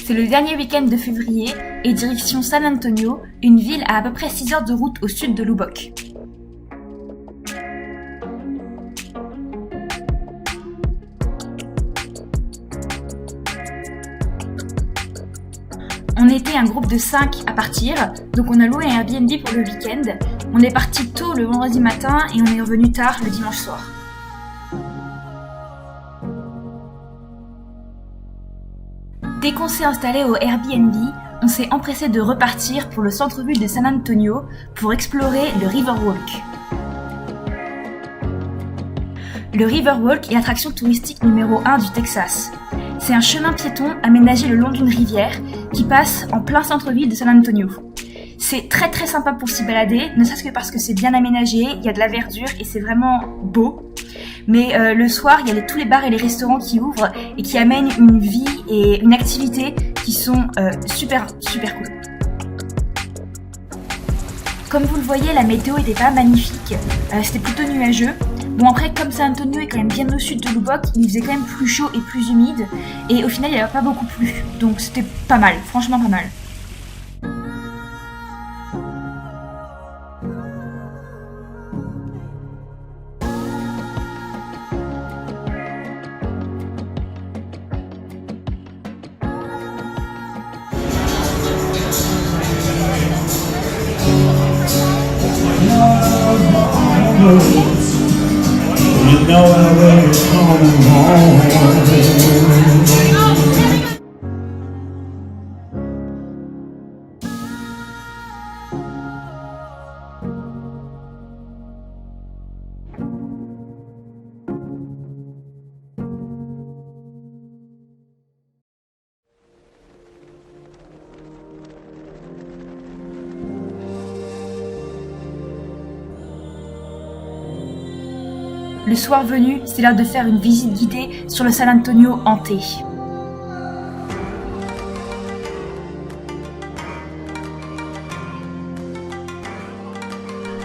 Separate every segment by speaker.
Speaker 1: C'est le dernier week-end de février et direction San Antonio, une ville à peu près 6 heures de route au sud de Lubbock. On était un groupe de 5 à partir, donc on a loué un Airbnb pour le week-end. On est parti tôt le vendredi matin et on est revenu tard le dimanche soir. Dès qu'on s'est installé au Airbnb, on s'est empressé de repartir pour le centre-ville de San Antonio pour explorer le Riverwalk. Le Riverwalk est l'attraction touristique numéro 1 du Texas. C'est un chemin piéton aménagé le long d'une rivière qui passe en plein centre-ville de San Antonio. C'est très très sympa pour s'y balader, ne serait-ce que parce que c'est bien aménagé, il y a de la verdure et c'est vraiment beau. Mais le soir, il y a tous les bars et les restaurants qui ouvrent et qui amènent une vie et une activité qui sont super cool. Comme vous le voyez, la météo était pas magnifique, c'était plutôt nuageux. Bon après, comme San Antonio est quand même bien au sud de Lubbock, il faisait quand même plus chaud et plus humide, et au final il n'y avait pas beaucoup plu, donc c'était pas mal, franchement pas mal.
Speaker 2: You know where you're coming home.
Speaker 1: Le soir venu, c'est l'heure de faire une visite guidée sur le San Antonio hanté.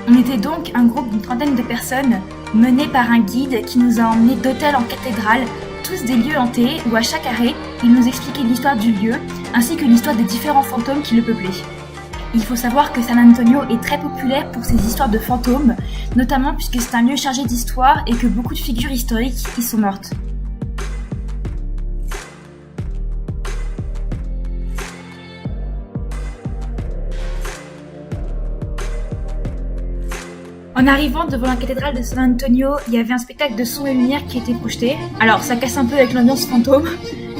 Speaker 1: On était donc un groupe d'une trentaine de personnes, menés par un guide qui nous a emmenés d'hôtel en cathédrale, tous des lieux hantés où à chaque arrêt, il nous expliquait l'histoire du lieu, ainsi que l'histoire des différents fantômes qui le peuplaient. Il faut savoir que San Antonio est très populaire pour ses histoires de fantômes, notamment puisque c'est un lieu chargé d'histoire et que beaucoup de figures historiques y sont mortes. En arrivant devant la cathédrale de San Antonio, il y avait un spectacle de son et lumière qui était projeté. Alors ça casse un peu avec l'ambiance fantôme,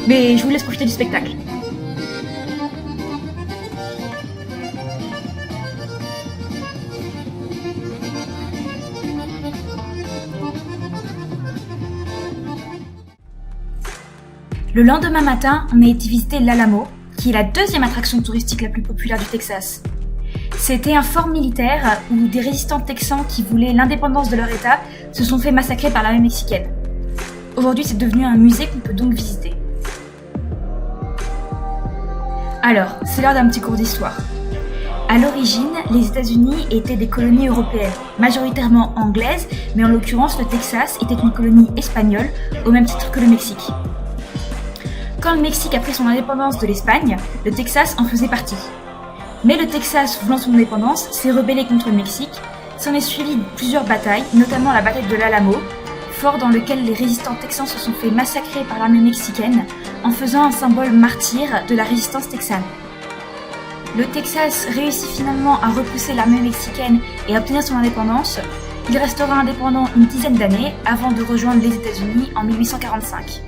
Speaker 1: mais je vous laisse profiter du spectacle. Le lendemain matin, on a été visiter l'Alamo, qui est la deuxième attraction touristique la plus populaire du Texas. C'était un fort militaire où des résistants texans qui voulaient l'indépendance de leur État se sont fait massacrer par l'armée mexicaine. Aujourd'hui, c'est devenu un musée qu'on peut donc visiter. Alors, c'est l'heure d'un petit cours d'histoire. À l'origine, les États-Unis étaient des colonies européennes, majoritairement anglaises, mais en l'occurrence, le Texas était une colonie espagnole, au même titre que le Mexique. Quand le Mexique a pris son indépendance de l'Espagne, le Texas en faisait partie. Mais le Texas, voulant son indépendance, s'est rebellé contre le Mexique. S'en est suivi plusieurs batailles, notamment la bataille de l'Alamo, fort dans lequel les résistants texans se sont fait massacrer par l'armée mexicaine en faisant un symbole martyr de la résistance texane. Le Texas réussit finalement à repousser l'armée mexicaine et à obtenir son indépendance. Il restera indépendant une dizaine d'années avant de rejoindre les États-Unis en 1845.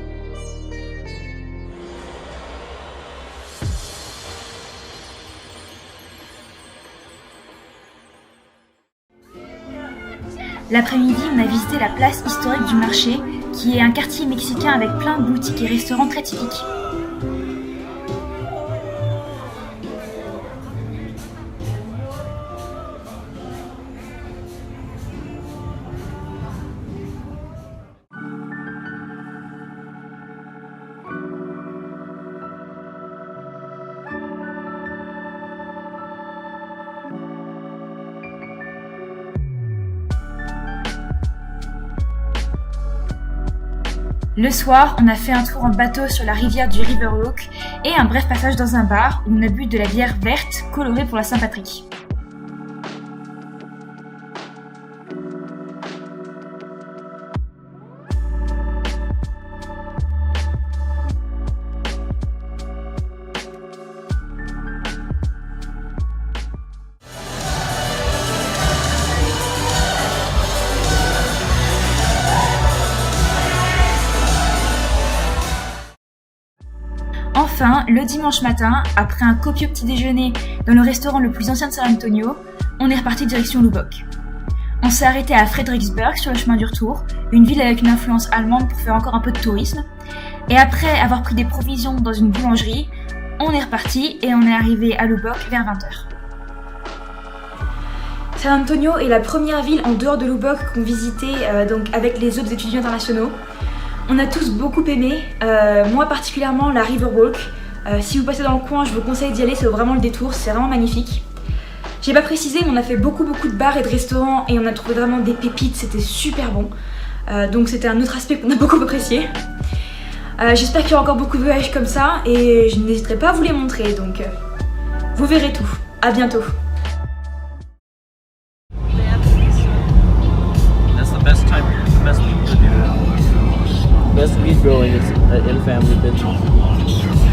Speaker 1: L'après-midi, on a visité la place historique du marché, qui est un quartier mexicain avec plein de boutiques et restaurants très typiques. Le soir, on a fait un tour en bateau sur la rivière du Riverwalk et un bref passage dans un bar où on a bu de la bière verte colorée pour la Saint-Patrick. Enfin, le dimanche matin, après un copieux petit déjeuner dans le restaurant le plus ancien de San Antonio, on est reparti direction Lubbock. On s'est arrêté à Fredericksburg sur le chemin du retour, une ville avec une influence allemande pour faire encore un peu de tourisme. Et après avoir pris des provisions dans une boulangerie, on est reparti et on est arrivé à Lubbock vers 20h. San Antonio est la première ville en dehors de Lubbock qu'on visitait donc avec les autres étudiants internationaux. On a tous beaucoup aimé, moi particulièrement la Riverwalk. Si vous passez dans le coin, je vous conseille d'y aller, c'est vraiment le détour, c'est vraiment magnifique. J'ai pas précisé, mais on a fait beaucoup de bars et de restaurants et on a trouvé vraiment des pépites, c'était super bon. Donc c'était un autre aspect qu'on a beaucoup apprécié. J'espère qu'il y aura encore beaucoup de voyages comme ça et je n'hésiterai pas à vous les montrer, donc vous verrez tout. À bientôt.
Speaker 3: That's the best time, the best week to do it. Best weed growing is in family business.